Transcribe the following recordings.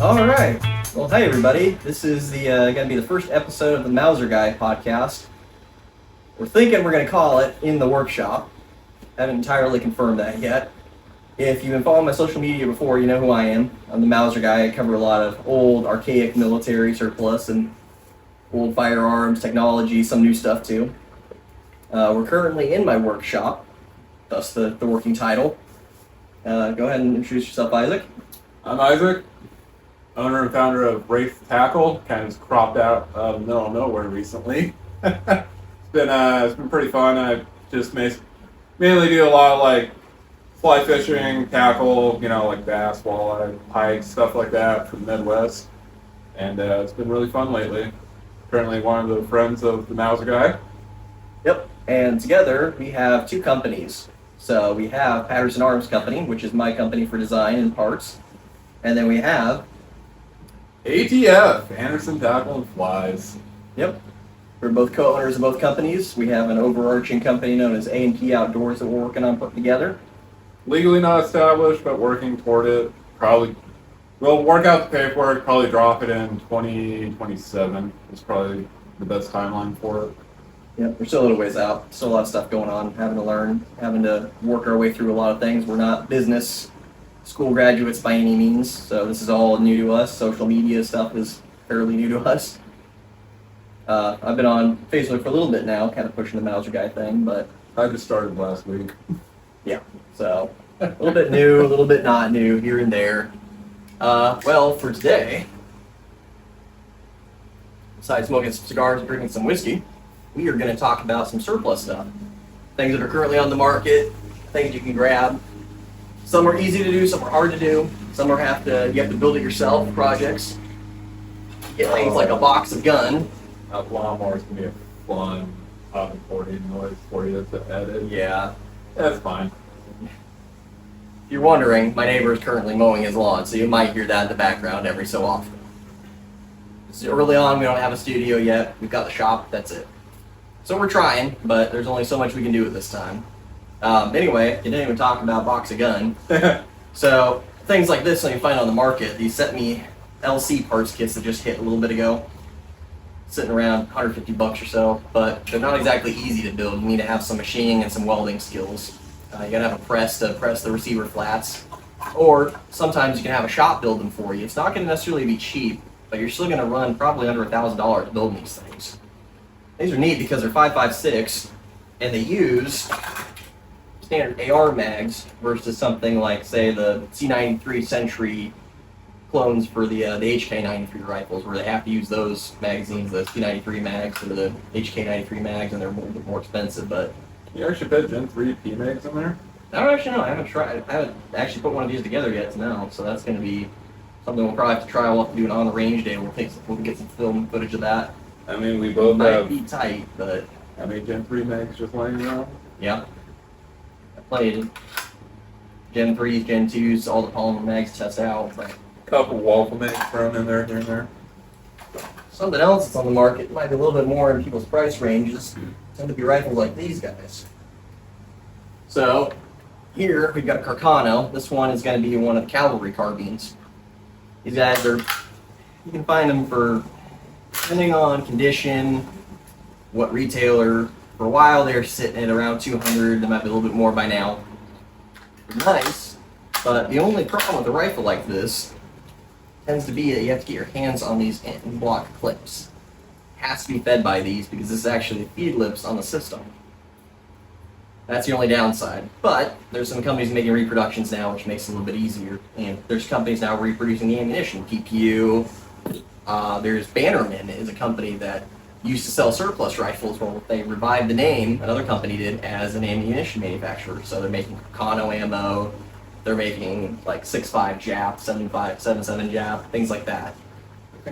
All right. Well, hey everybody. This is the going to be the first episode of the Mauser Guy podcast. We're thinking we're going to call it In the Workshop. Haven't entirely confirmed that yet. If you've been following my social media before, you know who I am. I'm the Mauser Guy. I cover a lot of old, archaic military surplus and old firearms, technology, some new stuff too. We're currently in my workshop, thus the working title. Go ahead and introduce yourself, Isaac. I'm Isaac, owner and founder of Wraith Tackle. Kind of cropped out of the middle of nowhere recently. It's been pretty fun. I just mainly do a lot of like fly fishing, tackle, like bass, walleye, pike, stuff like that from the Midwest. And it's been really fun lately. Currently one of the friends of the Mauser Guy. Yep, and together we have two companies. So we have Patterson Arms Company, which is my company for design and parts. And then we have ATF, Anderson Tackle and Flies. Yep. We're both co-owners of both companies. We have an overarching company known as A&P Outdoors that we're working on putting together. Legally not established, but working toward it. Probably, we'll work out the paperwork, probably drop it in 2027. It's probably the best timeline for it. Yep, we're still a little ways out. Still a lot of stuff going on, having to learn, having to work our way through a lot of things. We're not business school graduates by any means, so this is all new to us. Social media stuff is fairly new to us. I've been on Facebook for a little bit now, kind of pushing the Mauser Guy thing, but I just started last week. Yeah, so a little bit new, a little bit not new, here and there. Well, for today, besides smoking some cigars and drinking some whiskey, we are going to talk about some surplus stuff. Things that are currently on the market, things you can grab. Some are easy to do, some are hard to do. Some you have to build it yourself, projects. Get things like a box of gun. A lawnmower's gonna be a fun recording noise for you to edit. Yeah. That's fine. If you're wondering, my neighbor is currently mowing his lawn, so you might hear that in the background every so often. So early on, we don't have a studio yet. We've got the shop, that's it. So we're trying, but there's only so much we can do at this time. Anyway, you didn't even talk about box of gun. So things like this, when you find on the market, these sent me LC parts kits that just hit a little bit ago. Sitting around 150 bucks or so, but they're not exactly easy to build. You need to have some machining and some welding skills. You gotta have a press to press the receiver flats, or sometimes you can have a shop build them for you. It's not gonna necessarily be cheap, but you're still gonna run probably under $1,000 building these things. These are neat because they're 5.56, and they use standard AR mags versus something like, say, the C93 Century clones for the HK93 rifles, where they have to use those magazines, the C93 mags or the HK93 mags, and they're a little bit more expensive. But You actually put Gen 3 P mags in there? I don't actually know. I haven't actually put one of these together yet to know. So that's going to be something we'll probably have to try. We'll have to do an on the range day. We'll get some film footage of that. I mean, we both Might have. be tight, but How many Gen 3 mags just laying around? yeah. I played Gen 3s, Gen 2s, all the polymer mags to test out. But Couple waffle mags thrown in there, here and there. something else that's on the market might be a little bit more in people's price ranges. Tend to be rifles like these guys. So here we've got a Carcano. This one is going to be one of the cavalry carbines. These guys you can find them for, depending on condition, what retailer. For a while they're sitting at around 200. They might be a little bit more by now. They're nice, but the only problem with a rifle like this tends to be that you have to get your hands on these block clips. It has to be fed by these because this is actually the feed lips on the system. That's the only downside. But there's some companies making reproductions now, which makes it a little bit easier. And there's companies now reproducing the ammunition. PPU. There's Bannerman is a company that used to sell surplus rifles. Well, they revived the name, another company did, as an ammunition manufacturer. So they're making Carcano ammo. They're making like 6.5 Jap, 7.5, 7.7 Jap, things like that. I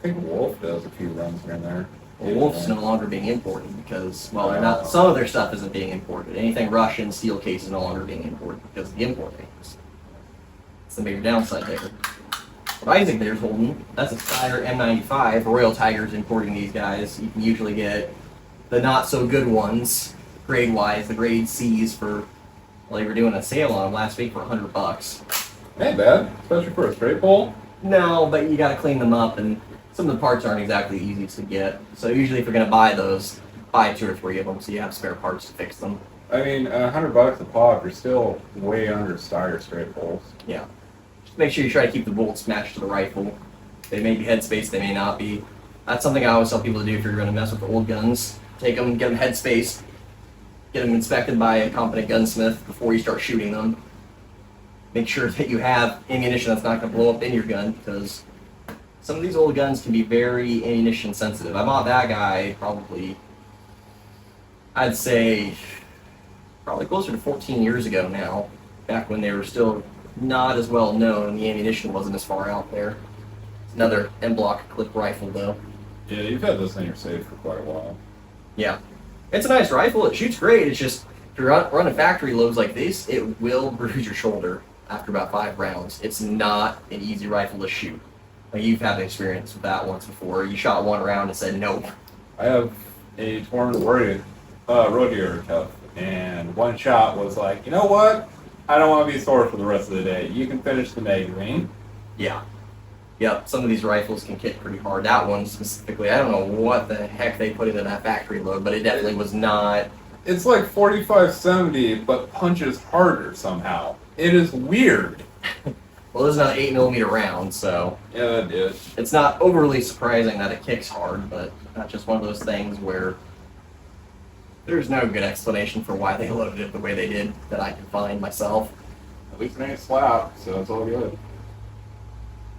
think Wolf does a few runs here and there. Well, Wolf's no longer being imported because, well, they're not. Some of their stuff isn't being imported. Anything Russian, steel case is no longer being imported because of the import things. It's the major downside there. What Isaac there's holding, that's a Steyr M95. Royal Tiger's importing these guys. You can usually get the not so good ones, grade-wise, the grade C's for, well, they were doing a sale on them last week for $100. Ain't bad, especially for a straight pull. No, but you got to clean them up, and some of the parts aren't exactly easy to get. So usually, if you're gonna buy those, buy 2 or 3 of them so you have spare parts to fix them. I mean, $100 a pop, you're still way under Steyr straight bolts. Yeah. Just make sure you try to keep the bolts matched to the rifle. They may be headspace, they may not be. That's something I always tell people to do if you're going to mess with the old guns. Take them, get them headspace, get them inspected by a competent gunsmith before you start shooting them. Make sure that you have ammunition that's not going to blow up in your gun, because some of these old guns can be very ammunition sensitive. I bought that guy probably, I'd say, probably closer to 14 years ago now, back when they were still not as well known and the ammunition wasn't as far out there. It's another M-block clip rifle though. Yeah, you've had this in your safe for quite a while. Yeah. It's a nice rifle, it shoots great, it's just, if you're running factory loads like this, it will bruise your shoulder after about 5 rounds. It's not an easy rifle to shoot. Like, you've had an experience with that once before. You shot 1 round and said nope. I have a torn rodeo cuff, and one shot was like, you know what? I don't want to be sore for the rest of the day. You can finish the magazine. Yeah. Yep, some of these rifles can kick pretty hard. That one specifically, I don't know what the heck they put into that factory load, but it definitely was not. It's like 45-70, but punches harder somehow. It is weird. Well, this is not an 8mm round, so Yeah, that did. it's not overly surprising that it kicks hard, but that's just one of those things where there's no good explanation for why they loaded it the way they did that I can find myself. At least it ain't slap, so it's all good.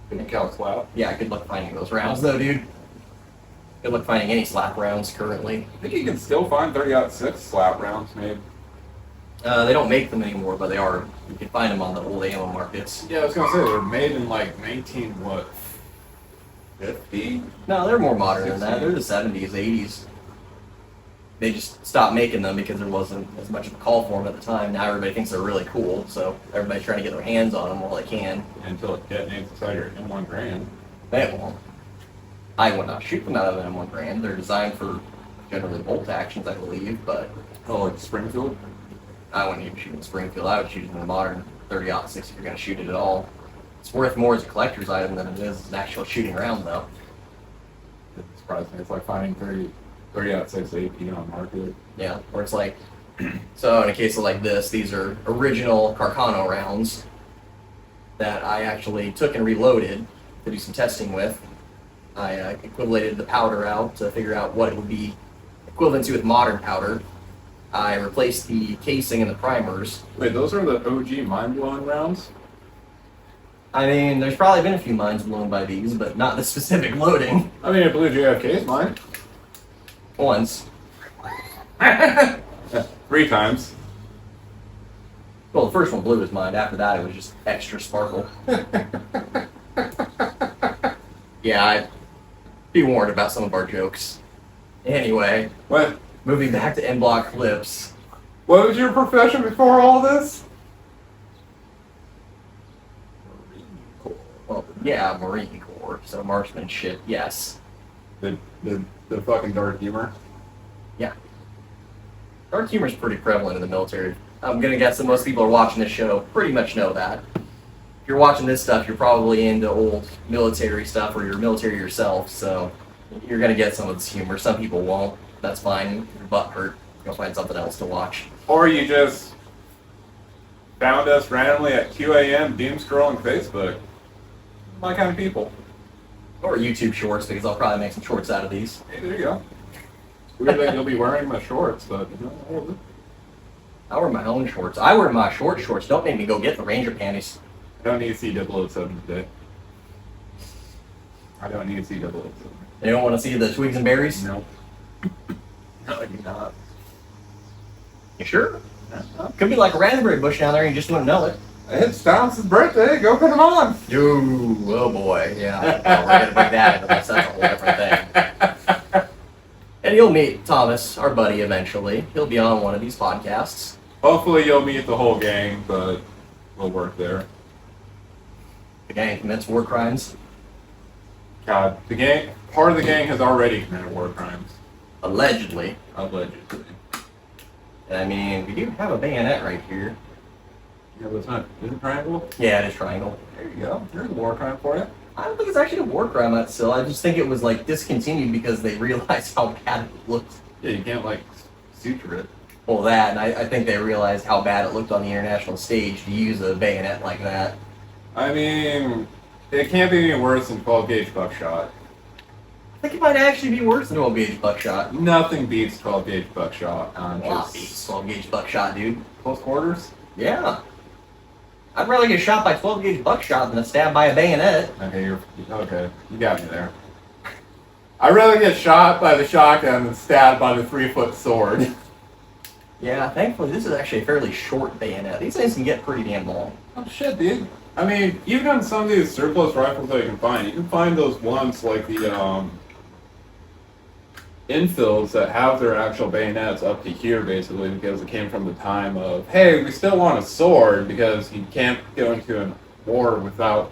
Couldn't count slap. Yeah, good luck finding those rounds, though, dude. Good luck finding any slap rounds currently. I think you can still find 30-06 slap rounds made. They don't make them anymore, but they are. You can find them on the old ammo markets. Yeah, I was gonna say they're made in like 50? No, they're more modern than that. They're the 70s, 80s. They just stopped making them because there wasn't as much of a call for them at the time. Now everybody thinks they're really cool, so everybody's trying to get their hands on them while they can. Until it detonates inside your M1 Grand. They won't. I would not shoot them out of an M1 Grand. They're designed for generally bolt actions, I believe, but Oh, like Springfield? I wouldn't even shoot in Springfield. I would shoot it in a modern 30-06 if you're going to shoot it at all. It's worth more as a collector's item than it is as an actual shooting round, though. It surprised me. It's like finding 30-06 AP on market. Yeah, where it's like, so in a case of like this, these are original Carcano rounds that I actually took and reloaded to do some testing with. I equivalated the powder out to figure out what it would be equivalent to with modern powder. I replaced the casing and the primers. Wait, those are the OG mind-blowing rounds? I mean, there's probably been a few minds blown by these, but not the specific loading. I mean, I believe JFK's mine. Once. 3 times. Well, the first one blew his mind. After that, it was just extra sparkle. Yeah, I'd be warned about some of our jokes. Anyway, What? moving back to M-block clips. What was your profession before all this? Well, yeah, Marine Corps, so marksmanship, yes. The fucking dark humor. Yeah. Dark humor is pretty prevalent in the military. I'm gonna guess that most people are watching this show pretty much know that. If you're watching this stuff, you're probably into old military stuff or you're military yourself, so you're gonna get some of this humor. Some people won't. That's fine. If your butt hurt, you'll find something else to watch. Or you just found us randomly at 2 a.m. doom scrolling Facebook. My kind of people. Or YouTube shorts, because I'll probably make some shorts out of these. Hey, there you go. Weird that you'll be wearing my shorts, but you know, I wear my own shorts. I wear my shorts. Don't make me go get the Ranger panties. I don't need to see 007 today. I don't need to see 007. You don't want to see the twigs and berries? Nope. No, I do not. You sure? Could be like a raspberry bush down there and you just wouldn't know it. It's Thomas's birthday. Go put him on. Ooh, oh boy, yeah. Well, we're gonna bring that into this. That's a whole different thing. And you'll meet Thomas, our buddy, eventually. He'll be on one of these podcasts. Hopefully you'll meet the whole gang, but we'll work there. The gang commits war crimes. God, the gang, part of the gang has already committed war crimes. Allegedly. Allegedly. And I mean, we do have a bayonet right here. Yeah, but it's not. Is it triangle? Yeah, it is triangle. There you go. There's a war crime for you. I don't think it's actually a war crime at still. I just think it was like discontinued because they realized how bad it looked. Yeah, you can't like suture it. Well, that, and I think they realized how bad it looked on the international stage to use a bayonet like that. I mean, it can't be any worse than 12 gauge buckshot. I think it might actually be worse than 12 gauge buckshot. Nothing beats 12 gauge buckshot on Wow, just 12 gauge buckshot, dude. close quarters. Yeah. I'd rather get shot by 12 gauge buckshot than a stab by a bayonet. Okay, you got me there. I'd rather get shot by the shotgun than stabbed by the 3-foot sword. Yeah, thankfully this is actually a fairly short bayonet. These things can get pretty damn long. Oh shit, dude. I mean, even on some of these surplus rifles that you can find those ones like the infills that have their actual bayonets up to here, basically, because it came from the time of, hey, we still want a sword because you can't go into a war without,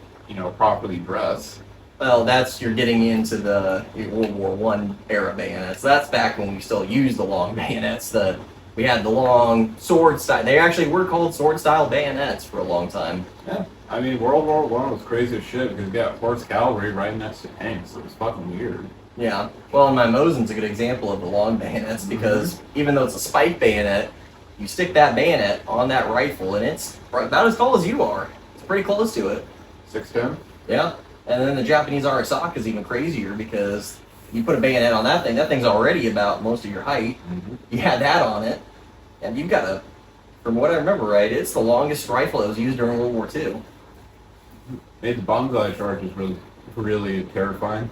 properly dressed. Well, you're getting into the World War One era bayonets. That's back when we still used the long bayonets. We had the long sword style. They actually were called sword style bayonets for a long time. Yeah. I mean, World War One was crazy as shit because you got horse cavalry right next to tanks. It was fucking weird. Yeah. Well, and my Mosin's a good example of the long bayonets because even though it's a spike bayonet, you stick that bayonet on that rifle and it's about as tall as you are. It's pretty close to it. 6'10"? Yeah. And then the Japanese Arasaka is even crazier because you put a bayonet on that thing's already about most of your height. Mm-hmm. You had that on it, and you've got from what I remember right, it's the longest rifle that was used during World War II. Made the bonsai charges really terrifying.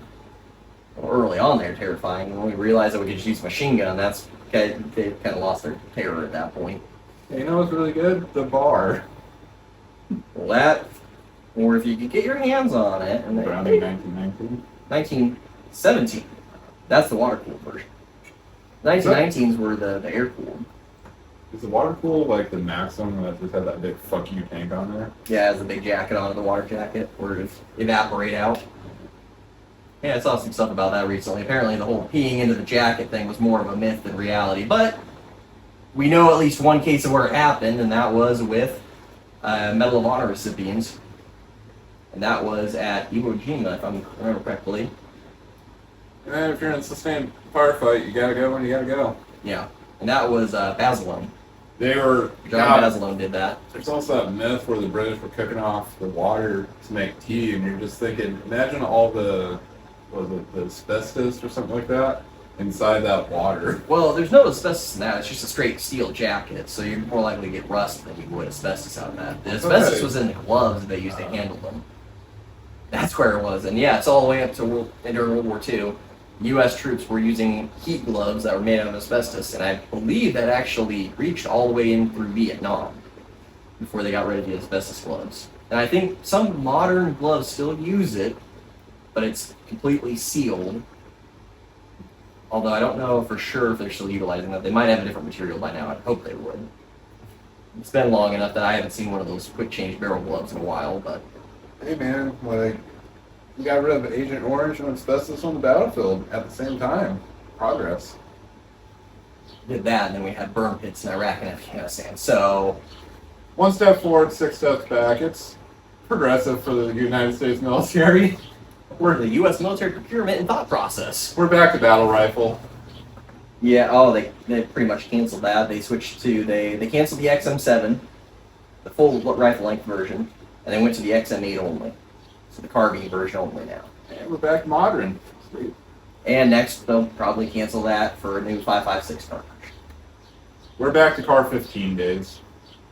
Well, early on, they were terrifying. When we realized that we could just use a machine gun, they kind of lost their terror at that point. You know what's really good? The bar. Well, or if you could get your hands on it, and Around in 1919. 1917. That's the water-cooled version. 1919s were the air-cooled. Is the water cool like the Maxim that just had that big fuck you tank on there? Yeah, it has a big jacket on it, the water jacket, where it evaporate out. Yeah, I saw some stuff about that recently. Apparently the whole peeing into the jacket thing was more of a myth than reality, but we know at least one case of where it happened, and that was with Medal of Honor recipients. And that was at Iwo Jima, if I remember correctly. And if you're in a sustained firefight, you gotta go when you gotta go. Yeah, and that was Basilone. They were... John Basilone did that. There's also that myth where the British were cooking off the water to make tea, and you're just thinking, imagine all the asbestos or something like that inside that water. Well, there's no asbestos in that. It's just a straight steel jacket, so you're more likely to get rust than you would asbestos out of that. The asbestos was in the gloves that they used to handle them. That's where it was, and yeah, it's all the way up to during World War II. U.S. troops were using heat gloves that were made out of asbestos, and I believe that actually reached all the way in through Vietnam before they got rid of the asbestos gloves. And I think some modern gloves still use it, but it's completely sealed. Although I don't know for sure if they're still utilizing that. They might have a different material by now. I hope they would. It's been long enough that I haven't seen one of those quick change barrel gloves in a while, but... Hey man, you got rid of Agent Orange and asbestos on the battlefield at the same time. Progress. Did that, and then we had burn pits in Iraq and Afghanistan. So... 1 step forward, 6 steps back. It's progressive for the United States military. We're the U.S. military procurement and thought process. We're back to battle rifle. Yeah, they pretty much canceled that. They switched to, they canceled the XM7, the full rifle length version, and they went to the XM8 only. So the carbine version only now. And we're back modern. Sweet. And next, they'll probably cancel that for a new 5.56 cartridge. We're back to Car 15 days.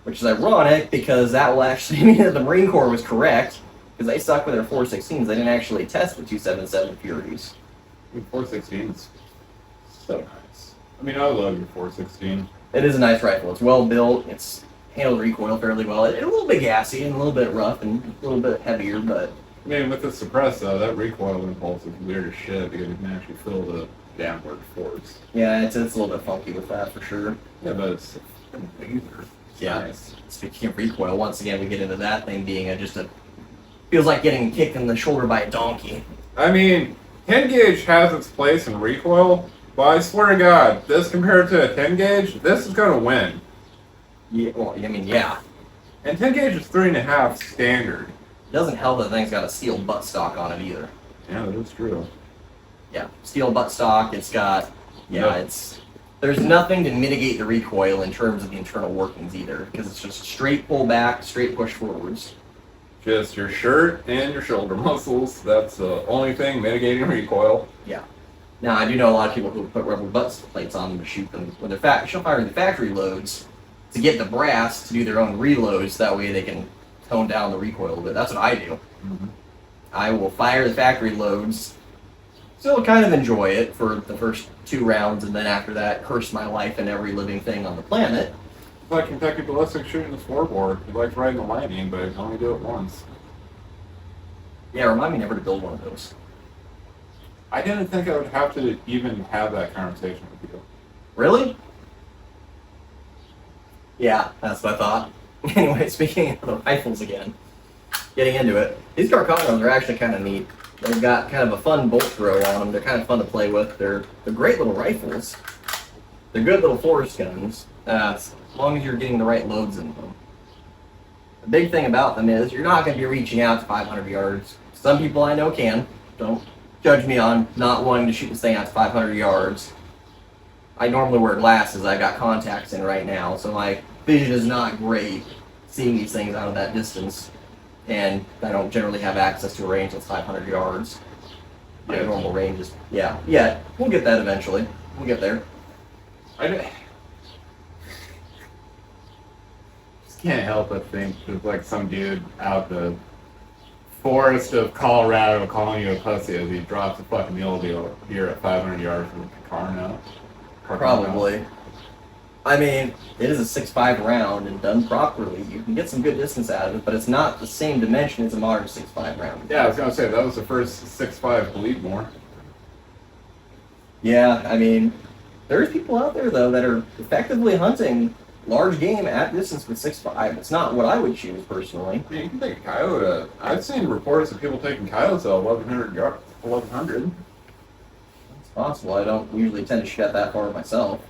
Which is ironic because that will actually mean that the Marine Corps was correct because they stuck with their 416s. They didn't actually test the 277 Furies. 416's so nice. I mean, I love your 416. It is a nice rifle. It's well built. It's handled recoil fairly well. It's a little bit gassy and a little bit rough and a little bit heavier, but... I mean, with the suppress, though, that recoil impulse is weird as shit because you can actually feel the downward force. Yeah, it's a little bit funky with that for sure. Yeah, but it's a laser. Yeah. Nice. Speaking of recoil, once again we get into that thing being feels like getting kicked in the shoulder by a donkey. I mean, 10 gauge has its place in recoil, but I swear to God, this compared to a 10 gauge, this is gonna win. Yeah, well, I mean, yeah. And 10 gauge is 3.5 standard. doesn't help that the thing's got a steel buttstock on it either. Yeah, that is true. Yeah, steel buttstock. It's got, Yep. it's, there's nothing to mitigate the recoil in terms of the internal workings either, because it's just straight pull back, straight push forwards. Just your shirt and your shoulder muscles. That's the only thing mitigating recoil. Yeah. Now, I do know a lot of people who put rubber butt plates on them to shoot them when they're firing the factory loads to get the brass to do their own reloads. That way they can tone down the recoil a bit. That's what I do. Mm-hmm. I will fire the factory loads, still kind of enjoy it for the first 2 rounds, and then after that, curse my life and every living thing on the planet. It's like Kentucky Ballistic shooting the floorboard. He likes riding the lightning, but he can only do it once. Yeah, remind me never to build one of those. I didn't think I would have to even have that conversation with you. Really? Yeah, that's what I thought. Anyway, speaking of the rifles again, getting into it, these Carcanos are actually kind of neat. They've got kind of a fun bolt throw on them. They're kind of fun to play with. They're great little rifles. They're good little forest guns, as long as you're getting the right loads in them. The big thing about them is you're not going to be reaching out to 500 yards. Some people I know can. Don't judge me on not wanting to shoot this thing out to 500 yards. I normally wear glasses. I got contacts in right now, so my vision is not great seeing these things out of that distance. And I don't generally have access to a range that's 500 yards. My normal range is, yeah, we'll get that eventually. We'll get there. Just can't help but think there's like some dude out the forest of Colorado calling you a pussy as he drops a fucking mule deal here at 500 yards from Carcano. Probably. I mean, it is a 6.5 round, and done properly, you can get some good distance out of it, but it's not the same dimension as a modern 6.5 round. Yeah, I was gonna say that was the first 6.5 bleed more. Yeah, I mean, there's people out there though that are effectively hunting large game at distance with 6.5. It's not what I would choose personally. Yeah, you can take a coyote. I've seen reports of people taking coyotes at 1,100 yards. 1,100. It's possible. I don't usually tend to shoot at that far myself.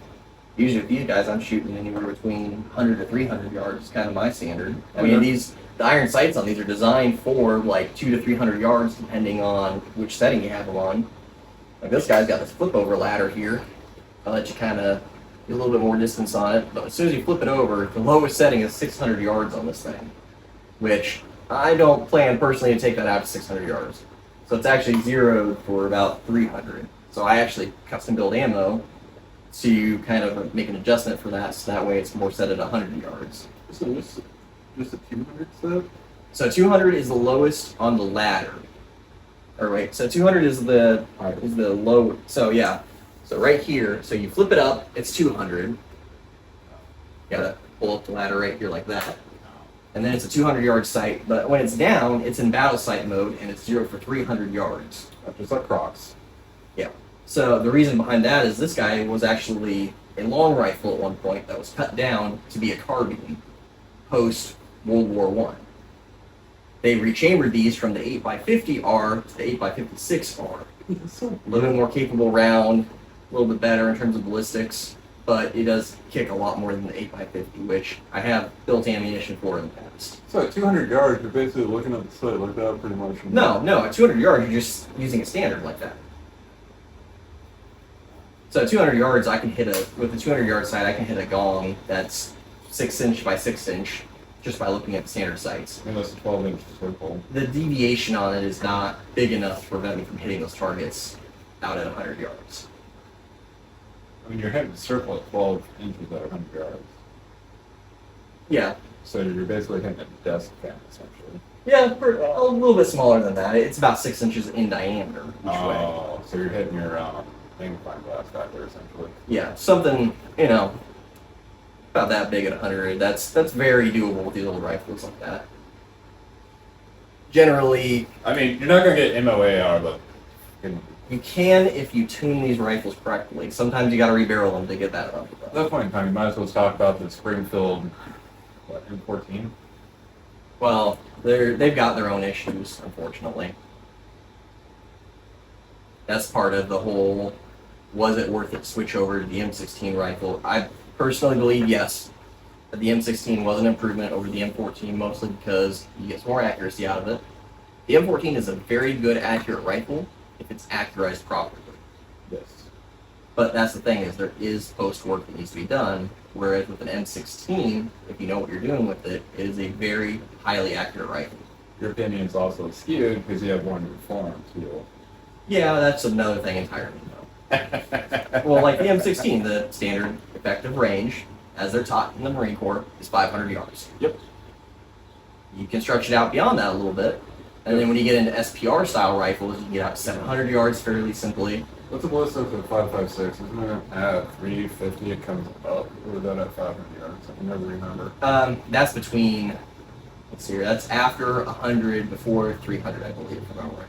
Usually with these guys, I'm shooting anywhere between 100 to 300 yards. Is kind of my standard. I mean, the iron sights on these are designed for like 200 to 300 yards, depending on which setting you have them on. Like this guy's got this flip over ladder here. I'll let you kind of get a little bit more distance on it. But as soon as you flip it over, the lowest setting is 600 yards on this thing, which I don't plan personally to take that out to 600 yards. So it's actually zeroed for about 300. So I actually custom build ammo to kind of make an adjustment for that, so that way it's more set at 100 yards. So just a 200 set? So 200 is the lowest on the ladder. Or wait, so 200 is the low. So yeah, so right here, so you flip it up, it's 200. You gotta pull up the ladder right here like that. And then it's a 200 yard sight, but when it's down, it's in battle sight mode and it's 0 for 300 yards. Just like Crocs. Yeah. So the reason behind that is this guy was actually a long rifle at one point that was cut down to be a carbine post World War I. They rechambered these from the 8x50R to the 8x56R. A little bit more capable round, a little bit better in terms of ballistics, but it does kick a lot more than the 8x50, which I have built ammunition for in the past. So at 200 yards, you're basically looking at the sight like that pretty much. No, at 200 yards, you're just using a standard like that. So at 200 yards, I can hit with the 200 yard sight, I can hit a gong that's 6 inch by 6 inch just by looking at the standard sights. And that's a 12-inch circle. The deviation on it is not big enough to prevent me from hitting those targets out at 100 yards. I mean, you're hitting the circle at 12 inches at 100 yards. Yeah. So you're basically hitting a desk fan, essentially. Yeah, a little bit smaller than that. It's about 6 inches in diameter each way. Oh, so you're hitting your magnifying glass back there, essentially. Yeah, something, about that big at 100. That's very doable with these little rifles like that. Generally, I mean, you're not going to get MOAR, but you can if you tune these rifles correctly. Sometimes you got to rebarrel them to get that up. at that point in time, you might as well talk about the Springfield, M14? Well, they've got their own issues, unfortunately. That's part of the whole, was it worth it to switch over to the M16 rifle? I personally believe yes, that the M16 was an improvement over the M14, mostly because you get some more accuracy out of it. The M14 is a very good accurate rifle if it's accurized properly. Yes. But that's the thing, is there is post work that needs to be done. Whereas with an M16, if you know what you're doing with it, it is a very highly accurate rifle. Your opinion's also skewed because you have one reform too. Yeah, that's another thing entirely, though. Well, like the M16, the standard effective range, as they're taught in the Marine Corps, is 500 yards. Yep. You can stretch it out beyond that a little bit. And then when you get into SPR style rifles, you can get out to 700 yards fairly simply. What's the ballistic at 5.56? Isn't it at 350? It comes up. Or is that at 500 yards? I can never remember. That's between, let's see here, that's after 100, before 300, I believe, if I'm right.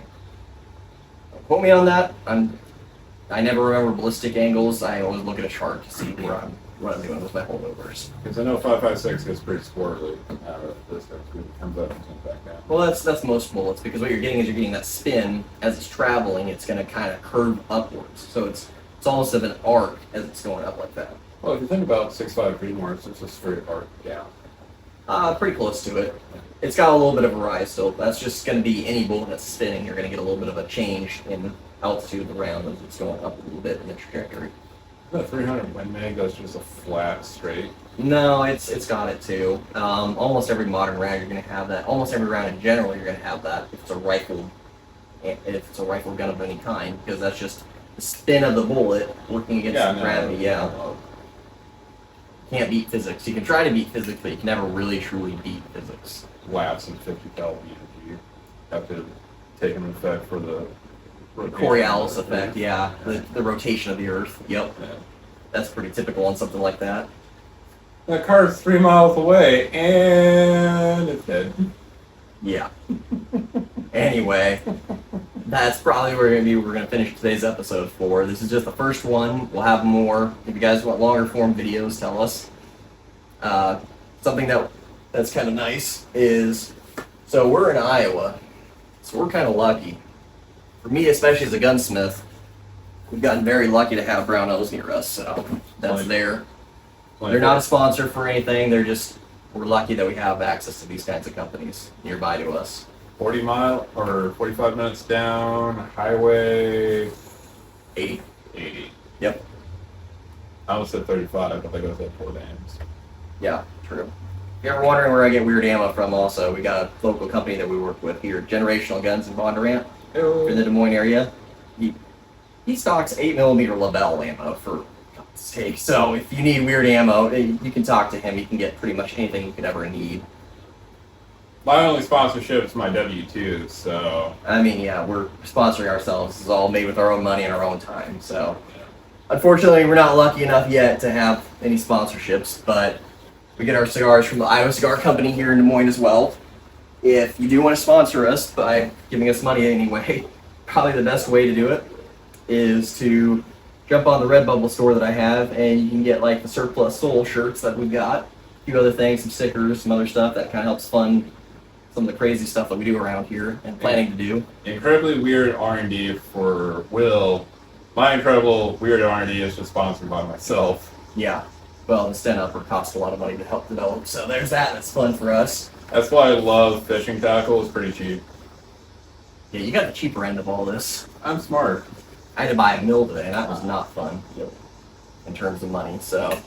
Don't quote me on that. I never remember ballistic angles. I always look at a chart to see what I'm doing with my holdovers. Because I know 5.56 gets pretty squirrely out of this stuff. It comes up and comes back down. Well, that's most bullets, because what you're getting is you're getting that spin as it's traveling. It's going to kind of curve upwards, so it's almost of an arc as it's going up like that. Well, if you think about 6.5 Greenmores, it's a straight arc down. Pretty close to it. It's got a little bit of a rise, so that's just going to be any bullet that's spinning. You're going to get a little bit of a change in altitude of the round as it's going up a little bit in the trajectory. The 300 Win Mag, that's just a flat straight. No, it's got it too. Almost every modern round you're going to have that. Almost every round in general you're going to have that if it's a rifle gun of any kind, because that's just the spin of the bullet working against the gravity. Yeah. Can't beat physics. You can try to beat physics, but you can never really truly beat physics. Laps and 50 cal energy have to take an effect for the Coriolis effect, yeah. The rotation of the Earth. Yep. Yeah. That's pretty typical on something like that. That car's 3 miles away and it's dead. Yeah. Anyway, that's probably where we're gonna finish today's episode for. This is just the first one. We'll have more. If you guys want longer form videos, tell us. Something that's kind of nice is, so we're in Iowa, so we're kind of lucky. For me, especially as a gunsmith, we've gotten very lucky to have Brownells near us, so that's there. They're not a sponsor for anything, we're lucky that we have access to these kinds of companies nearby to us. 40 mile or 45 minutes down, highway 80. 80. Yep. I almost said 35, but that goes at 4 dams. Yeah, true. If you're ever wondering where I get weird ammo from, also, we got a local company that we work with here, Generational Guns in Bondurant, in the Des Moines area. He stocks 8mm Labelle ammo, for God's sake. So if you need weird ammo, you can talk to him. You can get pretty much anything you could ever need. My only sponsorship is my W-2, so... I mean, yeah, we're sponsoring ourselves. This is all made with our own money and our own time, so... Unfortunately, we're not lucky enough yet to have any sponsorships, but we get our cigars from the Iowa Cigar Company here in Des Moines as well. If you do want to sponsor us by giving us money anyway, probably the best way to do it is to jump on the Redbubble store that I have, and you can get like the Surplus Soul shirts that we've got, a few other things, some stickers, some other stuff that kind of helps fund some of the crazy stuff that we do around here and planning to do. Incredibly weird R&D for Will. My incredible weird R&D is just sponsored by myself. Yeah. Well, the stand upper costs a lot of money to help develop, so there's that. That's fun for us. That's why I love fishing tackle. It's pretty cheap. Yeah, you got the cheaper end of all this. I'm smart. I had to buy a mill today, and that was not fun in terms of money. So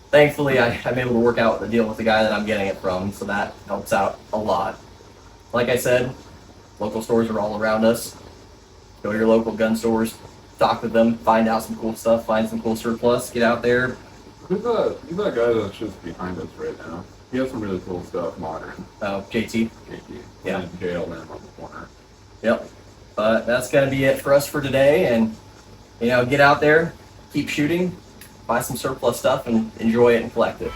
thankfully, I'm able to work out the deal with the guy that I'm getting it from, so that helps out a lot. Like I said, local stores are all around us. Go to your local gun stores, talk with them, find out some cool stuff, find some cool surplus, get out there. Who's that guy that's just behind us right now? He has some really cool stuff, modern. Oh, JT. Yeah. And jail there on the corner. Yep. But that's going to be it for us for today. And, get out there, keep shooting, buy some surplus stuff, and enjoy it and collect it.